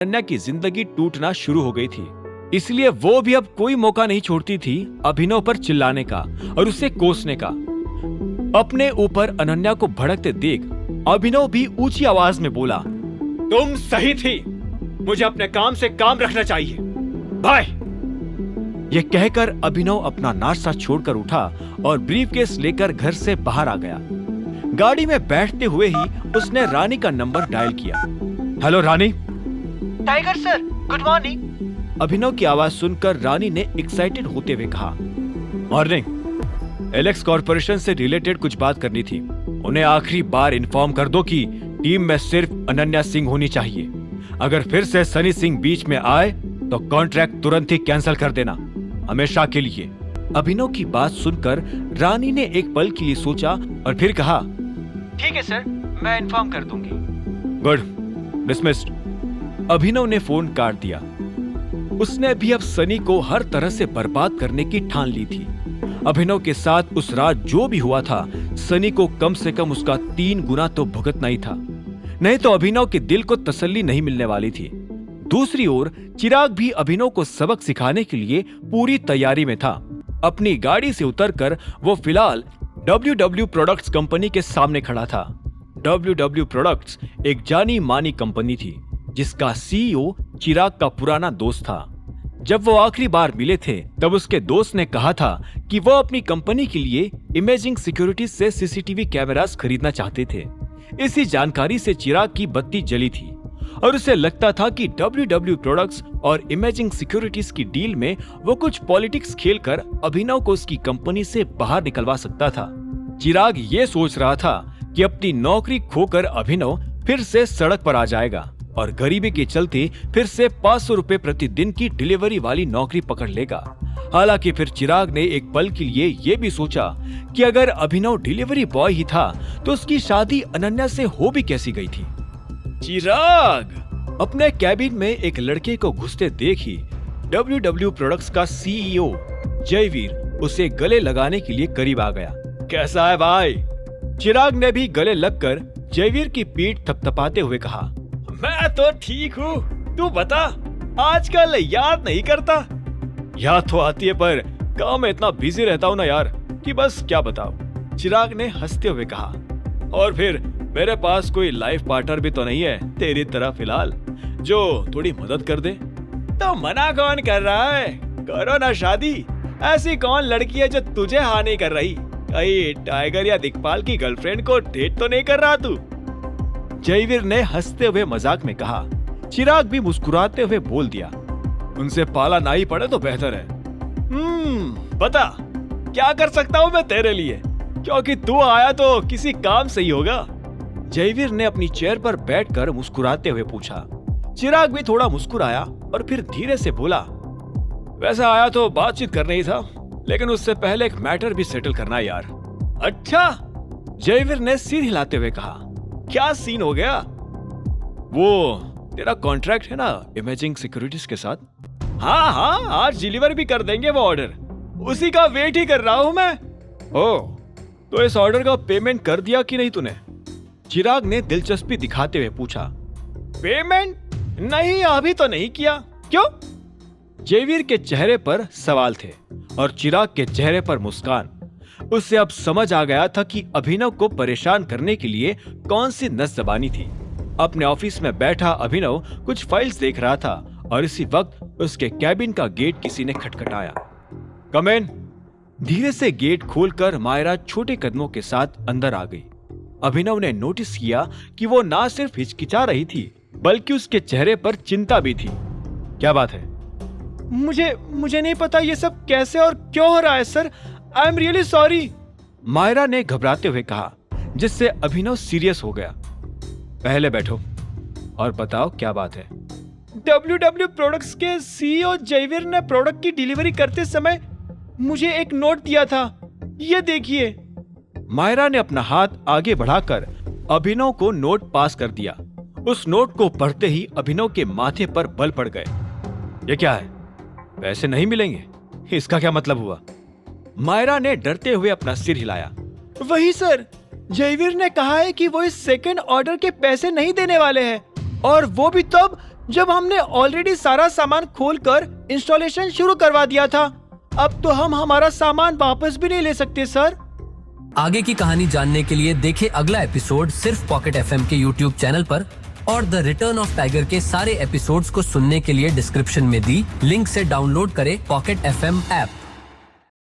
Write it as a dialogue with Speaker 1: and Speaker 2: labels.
Speaker 1: अनन्या की जिंदगी टूटना शुरू हो गई थी। इसलिए वो भी अब कोई मौका नहीं छोड़ती थी अभिनव पर चिल्लाने का और उसे कोसने का। अपने ऊपर अनन्या को भड़कते देख अभिनव भी ऊंची आवाज में बोला, तुम सही थी, मुझे अपने काम से काम रखना चाहिए, बाय। यह कहकर अभिनव अपना नाश्ता छोड़कर उठा और ब्रीफकेस लेकर घर से बाहर आ गया। गाड़ी में बैठते हुए ही उसने रानी का नंबर डायल किया। Hello Rani.
Speaker 2: Tiger sir, good morning.
Speaker 1: Abhinav की आवाज सुनकर रानी ने एक्साइटेड होते हुए कहा, मॉर्निंग। एलेक्स कॉर्पोरेशन से रिलेटेड कुछ बात करनी थी। उन्हें आखिरी बार इन्फॉर्म कर दो कि टीम में सिर्फ अनन्या सिंह होनी चाहिए। अगर फिर से सनी सिंह बीच में आए तो कॉन्ट्रैक्ट तुरंत ही कैंसिल कर देना, हमेशा के लिए। अभिनव की बात सुनकर रानी ने एक पल के लिए सोचा और फिर कहा,
Speaker 2: ठीक है सर, मैं इन्फॉर्म कर दूंगी।
Speaker 1: Good, dismissed. अभिनव ने फोन काट दिया। उसने भी अब सनी को हर तरह से बर्बाद करने की ठान ली थी। अभिनव के साथ उस रात जो भी हुआ था, सनी को कम से कम उसका 3 गुना तो भुगतना ही था, नहीं तो अभिनव के दिल को तसल्ली नहीं मिलने वाली थी। दूसरी ओर चिराग भी अभिनव को सबक सिखाने के लिए पूरी तैयारी में था। अपनी गाड़ी से उतरकर वो फिलहाल WW प्रोडक्ट्स कंपनी के सामने खड़ा था। WW प्रोडक्ट्स एक जानी मानी कंपनी थी जिसका CEO चिराग का पुराना दोस्त था। जब वो आखिरी बार मिले थे तब उसके दोस्त ने कहा था कि वो अपनी कंपनी के लिए इमेजिंग सिक्योरिटी से CCTV कैमरास खरीदना चाहते थे। इसी जानकारी से चिराग की बत्ती जली थी और उसे लगता था कि WW प्रोडक्ट्स और इमेजिंग सिक्योरिटीज की डील में वो कुछ पॉलिटिक्स खेलकर अभिनव को उसकी कंपनी से बाहर निकलवा सकता था। चिराग ये सोच रहा था कि अपनी नौकरी खोकर अभिनव फिर से सड़क पर आ जाएगा और गरीबी के चलते फिर से 500 रुपए प्रतिदिन की डिलीवरी वाली नौकरी पकड़ लेगा। हालांकि फिर चिराग ने एक पल के लिए ये भी सोचा कि अगर अभिनव डिलीवरी बॉय ही था तो उसकी शादी अनन्या से हो भी कैसी गई थी। चिराग अपने कैबिन में एक लड़के को घुसते देख ही WW प्रोडक्ट्स का CEO जयवीर उसे गले लगाने के लिए करीब आ गया। कैसा है भाई? चिराग ने भी गले लगकर जयवीर की पीठ थपथपाते हुए कहा, मैं तो ठीक हूँ, तू बता, आजकल याद नहीं करता? याद तो आती है पर काम में इतना बिजी रहता हूँ ना यार कि बस क्या बताऊं। चिराग ने हंसते हुए कहा, और फिर मेरे पास कोई लाइफ पार्टनर भी तो नहीं है तेरी तरह फिलहाल जो थोड़ी मदद कर दे। तो मना कौन कर रहा है? करो ना शादी। ऐसी कौन लड़की है जो तुझे हाँ नहीं कर रही? कहीं टाइगर या दिखपाल की गर्लफ्रेंड को डेट तो नहीं कर रहा तू? जयवीर ने हंसते हुए मजाक में कहा। चिराग भी मुस्कुराते हुए बोल दिया, उनसे पाला ना ही पड़े तो बेहतर है। बता क्या कर सकता हूँ मैं तेरे लिए, क्योंकि तू आया तो किसी काम से ही होगा। जयवीर ने अपनी चेयर पर बैठकर मुस्कुराते हुए पूछा। चिराग भी थोड़ा मुस्कुराया और फिर धीरे से बोला, वैसे आया तो बातचीत करना ही था, लेकिन उससे पहले एक मैटर भी सेटल करना है यार। अच्छा? जयवीर ने सिर हिलाते हुए कहा, क्या सीन हो गया? वो तेरा कॉन्ट्रैक्ट है ना इमेजिंग सिक्योरिटीज के साथ? हाँ, आज डिलीवर भी कर देंगे वो ऑर्डर, उसी का वेट ही कर रहा हूं मैं। ओह, तो इस ऑर्डर का पेमेंट कर दिया कि नहीं तूने? चिराग ने दिलचस्पी दिखाते हुए पूछा। पेमेंट? नहीं, अभी तो नहीं किया। क्यों? जयवीर के चेहरे पर सवाल थे और चिराग के चेहरे पर मुस्कान। उससे अब समझ आ गया था कि अभिनव को परेशान करने के लिए कौन सी नस जबानी थी। अपने ऑफिस में बैठा अभिनव कुछ फाइल्स देख रहा था और इसी वक्त उसके कैबिन का गेट किसी ने खटखटाया। कम इन। धीरे से गेट खोलकर मायरा छोटे कदमों के साथ अंदर आ गई। अभिनव ने नोटिस किया कि वो ना सिर्फ हिचकिचा रही थी बल्कि उसके चेहरे पर चिंता भी थी। क्या बात है? मुझे नहीं पता ये सब कैसे और क्यों हो रहा है sir. I am really sorry, Myra ने घबराते हुए कहा, जिससे अभिनव सीरियस हो गया। पहले बैठो और बताओ क्या बात है। WW प्रोडक्ट्स के CEO जयवीर ने प्रोडक्ट की डिलीवरी करते समय मुझे एक नोट दिया था, ये देखिए। मायरा ने अपना हाथ आगे बढ़ाकर अभिनव को नोट पास कर दिया। उस नोट को पढ़ते ही अभिनव के माथे पर बल पड़ गए। ये क्या है? पैसे नहीं मिलेंगे? इसका क्या मतलब हुआ? मायरा ने डरते हुए अपना सिर हिलाया। वही सर, जयवीर ने कहा है कि वो इस सेकंड ऑर्डर के पैसे नहीं देने वाले हैं, और वो भी तब
Speaker 2: जब हमने ऑलरेडी सारा सामान खोलकर इंस्टॉलेशन शुरू करवा दिया था। अब तो हम हमारा सामान वापस भी नहीं ले सकते सर।
Speaker 3: आगे की कहानी जानने के लिए देखें अगला एपिसोड सिर्फ पॉकेट एफएम के यूट्यूब चैनल पर, और द रिटर्न ऑफ टाइगर के सारे एपिसोड्स को सुनने के लिए डिस्क्रिप्शन में दी लिंक से डाउनलोड करें पॉकेट एफएम ऐप।